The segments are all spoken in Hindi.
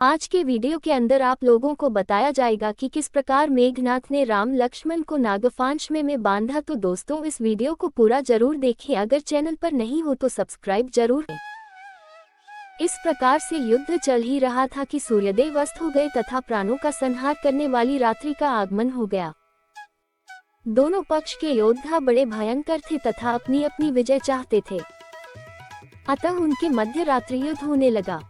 आज के वीडियो के अंदर आप लोगों को बताया जाएगा कि किस प्रकार मेघनाथ ने राम लक्ष्मण को नागफांश में बांधा। तो दोस्तों इस वीडियो को पूरा जरूर देखें। अगर चैनल पर नहीं हो तो सब्सक्राइब जरूर करें। इस प्रकार से युद्ध चल ही रहा था कि सूर्योदय अस्त हो गए तथा प्राणों का संहार करने वाली रात्रि का आगमन हो गया। दोनों पक्ष के योद्धा बड़े भयंकर थे तथा अपनी अपनी विजय चाहते थे, अतः उनके मध्य रात्रि युद्ध होने लगा।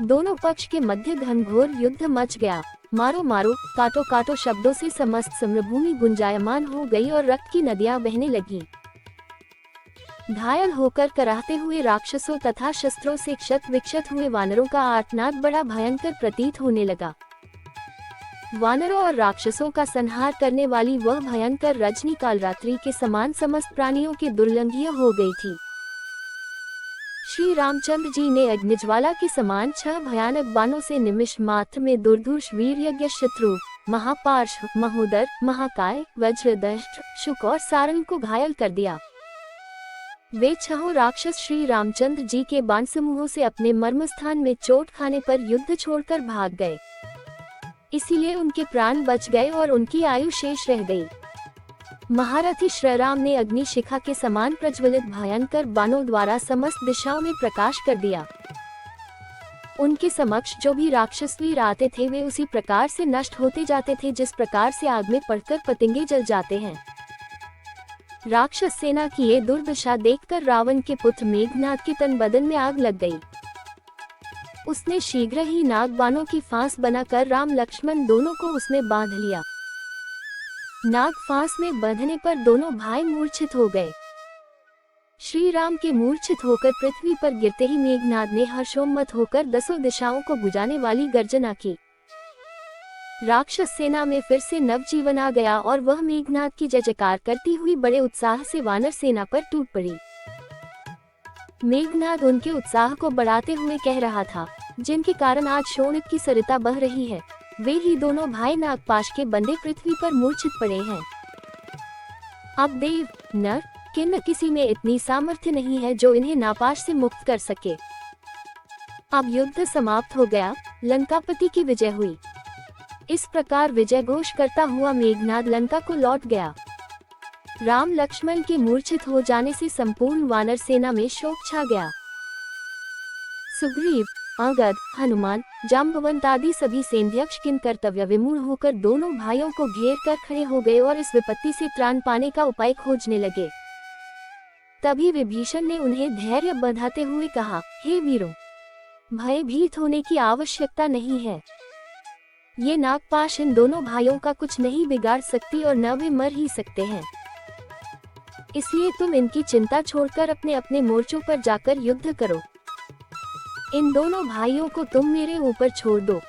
दोनों पक्ष के मध्य घनघोर युद्ध मच गया। मारो मारो, काटो काटो शब्दों से समस्त समरभूमि गुंजायमान हो गई और रक्त की नदियां बहने लगी। घायल होकर कराहते हुए राक्षसों तथा शस्त्रों से क्षत विक्षत हुए वानरों का आर्तनाद बड़ा भयंकर प्रतीत होने लगा। वानरों और राक्षसों का संहार करने वाली वह भयंकर रजनी काल रात्रि के समान समस्त प्राणियों के दुर्लंघनीय हो गई थी। श्री रामचंद्र जी ने अग्निज्वाला के समान 6 भयानक बाणों से निमिष मात्र में दुर्धुष वीर यज्ञ शत्रु महापार्श महोदर महाकाय वज्रदष्ट शुक और सारंग को घायल कर दिया। वे 6 राक्षस श्री रामचंद्र जी के बाण समूहों से अपने मर्मस्थान में चोट खाने पर युद्ध छोड़कर भाग गए, इसीलिए उनके प्राण बच गए और उनकी आयु शेष रह गई। महारथी श्रीराम ने अग्निशिखा के समान प्रज्वलित भयंकर बाणों द्वारा समस्त दिशाओं में प्रकाश कर दिया। उनके समक्ष जो भी राक्षस वीर आते थे वे उसी प्रकार से नष्ट होते जाते थे जिस प्रकार से आग में पड़कर पतंगे जल जाते हैं। राक्षस सेना की ये दुर्दशा देखकर रावण के पुत्र मेघनाथ के तन बदन में आग लग गई। उसने शीघ्र ही नाग बाणों की फांस बनाकर राम लक्ष्मण दोनों को उसमें बांध लिया। नाग फांस में बंधने पर दोनों भाई मूर्छित हो गए। श्री राम के मूर्छित होकर पृथ्वी पर गिरते ही मेघनाथ ने हर्षोन्मत्त होकर 10 दिशाओं को बुझाने वाली गर्जना की। राक्षस सेना में फिर से नवजीवन आ गया और वह मेघनाथ की जय जयकार करती हुई बड़े उत्साह से वानर सेना पर टूट पड़ी। मेघनाथ उनके उत्साह को बढ़ाते हुए कह रहा था, जिनके कारण आज शोणित की सरिता बह रही है, वे ही दोनों भाई नागपाश के बंदे पृथ्वी पर मूर्छित पड़े हैं। अब देव नर किन्नर किसी में इतनी सामर्थ्य नहीं है जो इन्हें नापाश से मुक्त कर सके। अब युद्ध समाप्त हो गया, लंकापति की विजय हुई। इस प्रकार विजय घोष करता हुआ मेघनाथ लंका को लौट गया। राम लक्ष्मण के मूर्छित हो जाने से संपूर्ण वानर सेना में शोक छा गया। सुग्रीव, अंगद, हनुमान, जाम्बवंत आदि सभी सेनाध्यक्ष किन कर्तव्य विमूढ़ होकर दोनों भाइयों को घेर कर खड़े हो गए और इस विपत्ति से त्राण पाने का उपाय खोजने लगे। तभी विभीषण ने उन्हें धैर्य बंधाते हुए कहा, हे वीरों, भयभीत होने की आवश्यकता नहीं है। ये नागपाश इन दोनों भाइयों का कुछ नहीं बिगाड़ सकती और न वे मर ही सकते हैं। इसलिए तुम इनकी चिंता छोड़कर अपने अपने मोर्चों पर जाकर युद्ध करो। इन दोनों भाइयों को तुम मेरे ऊपर छोड़ दो।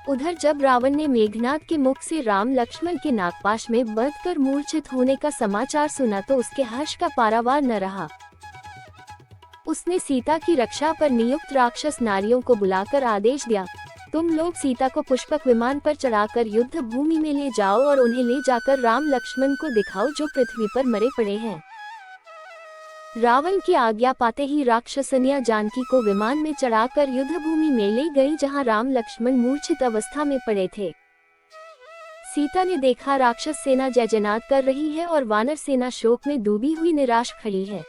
उधर जब रावण ने मेघनाथ के मुख से राम लक्ष्मण के नागपाश में बंधकर मूर्छित होने का समाचार सुना तो उसके हर्ष का पारावार न रहा। उसने सीता की रक्षा पर नियुक्त राक्षस नारियों को बुलाकर आदेश दिया, तुम लोग सीता को पुष्पक विमान पर चढ़ाकर युद्ध भूमि में ले जाओ और उन्हें ले जाकर राम लक्ष्मण को दिखाओ जो पृथ्वी पर मरे पड़े हैं। रावण की आज्ञा पाते ही राक्षसनिया जानकी को विमान में चढ़ाकर युद्ध भूमि में ले गई जहां राम लक्ष्मण मूर्छित अवस्था में पड़े थे। सीता ने देखा राक्षस सेना जय जयनाद कर रही है और वानर सेना शोक में डूबी हुई निराश खड़ी है।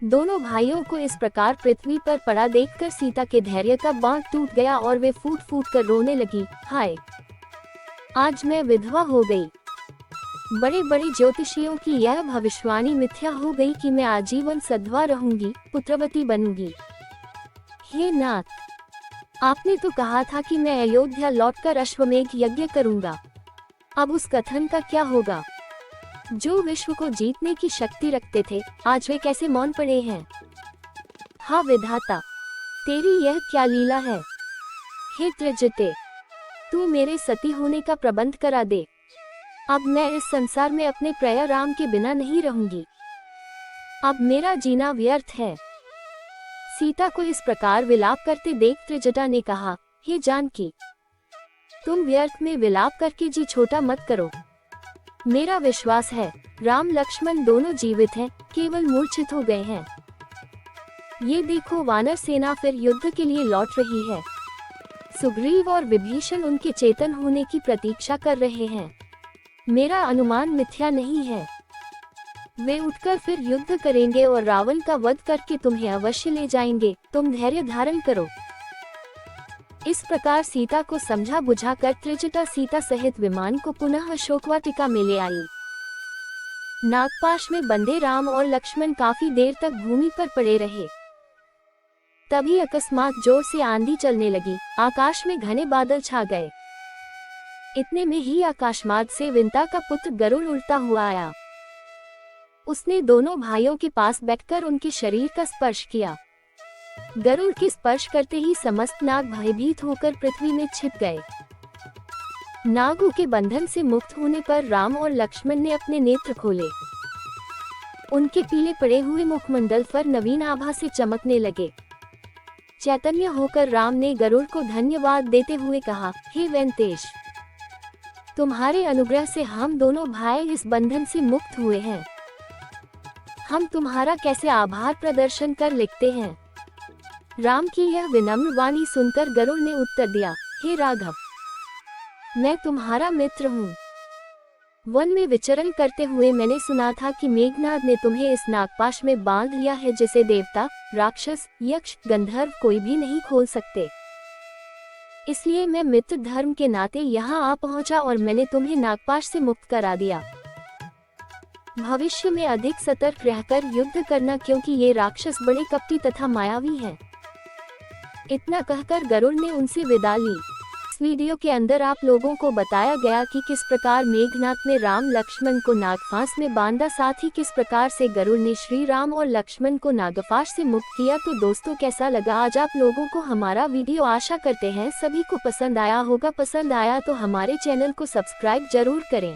दोनों भाइयों को इस प्रकार पृथ्वी पर पड़ा देखकर सीता के धैर्य का बांध टूट गया और वे फूट फूट कर रोने लगी, हाय आज मैं विधवा हो गई। बड़े बड़े ज्योतिषियों की यह भविष्यवाणी मिथ्या हो गई कि मैं आजीवन सधवा रहूंगी, पुत्रवती बनूंगी। हे नाथ, आपने तो कहा था कि मैं अयोध्या लौटकर अश्वमेघ यज्ञ करूंगा, अब उस कथन का क्या होगा? जो विश्व को जीतने की शक्ति रखते थे आज वे कैसे मौन पड़े हैं? हाँ विधाता, तेरी यह क्या लीला है? हे त्रिजटे, तू मेरे सती होने का प्रबंध करा दे। अब मैं इस संसार में अपने प्रिय राम के बिना नहीं रहूंगी। अब मेरा जीना व्यर्थ है। सीता को इस प्रकार विलाप करते देख त्रिजटा ने कहा, हे जानकी, तुम व्यर्थ में विलाप करके जी छोटा मत करो। मेरा विश्वास है राम लक्ष्मण दोनों जीवित हैं, केवल मूर्छित हो गए हैं। ये देखो, वानर सेना फिर युद्ध के लिए लौट रही है। सुग्रीव और विभीषण उनके चेतन होने की प्रतीक्षा कर रहे हैं। मेरा अनुमान मिथ्या नहीं है। वे उठकर फिर युद्ध करेंगे और रावण का वध करके तुम्हें अवश्य ले जाएंगे। तुम धैर्य धारण करो। इस प्रकार सीता को समझा बुझाकर त्रिजटा सीता सहित विमान को पुनः अशोकवाटिका में ले आई। नागपाश में बंधे राम और लक्ष्मण काफी देर तक भूमि पर पड़े रहे। तभी अकस्मात जोर से आंधी चलने लगी। आकाश में घने बादल छा गए। इतने में ही आकाशमार्ग से विंता का पुत्र गरुड़ उड़ता हुआ आया। उसने दोनों भाइयों के पास बैठकर उनके शरीर का स्पर्श किया। गरुड़ के स्पर्श करते ही समस्त नाग भयभीत होकर पृथ्वी में छिप गए। नागों के बंधन से मुक्त होने पर राम और लक्ष्मण ने अपने नेत्र खोले। उनके पीले पड़े हुए मुखमंडल पर नवीन आभा से चमकने लगे। चैतन्य होकर राम ने गरुड़ को धन्यवाद देते हुए कहा, हे वेंकटेश, तुम्हारे अनुग्रह से हम दोनों भाई इस बंधन से मुक्त हुए हैं। हम तुम्हारा कैसे आभार प्रदर्शन कर लिखते हैं। राम की यह विनम्र वाणी सुनकर गरुड़ ने उत्तर दिया, हे राघव, मैं तुम्हारा मित्र हूँ। वन में विचरण करते हुए मैंने सुना था कि मेघनाद ने तुम्हें इस नागपाश में बांध लिया है, जिसे देवता, राक्षस, यक्ष, गंधर्व कोई भी नहीं खोल सकते। इसलिए मैं मित्र धर्म के नाते यहाँ आ पहुँचा और मैंने तुम्हें नागपाश से मुक्त करा दिया। भविष्य में अधिक सतर्क रहकर युद्ध करना, क्योंकि ये राक्षस बड़े कपटी तथा मायावी हैं। इतना कहकर गरुड़ ने उनसे विदा ली। इस वीडियो के अंदर आप लोगों को बताया गया कि किस प्रकार मेघनाद ने राम लक्ष्मण को नागफांस में बांधा, साथ ही किस प्रकार से गरुड़ ने श्री राम और लक्ष्मण को नागफांस से मुक्त किया। तो दोस्तों, कैसा लगा आज आप लोगों को हमारा वीडियो? आशा करते हैं सभी को पसंद आया होगा। पसंद आया तो हमारे चैनल को सब्सक्राइब जरूर करें।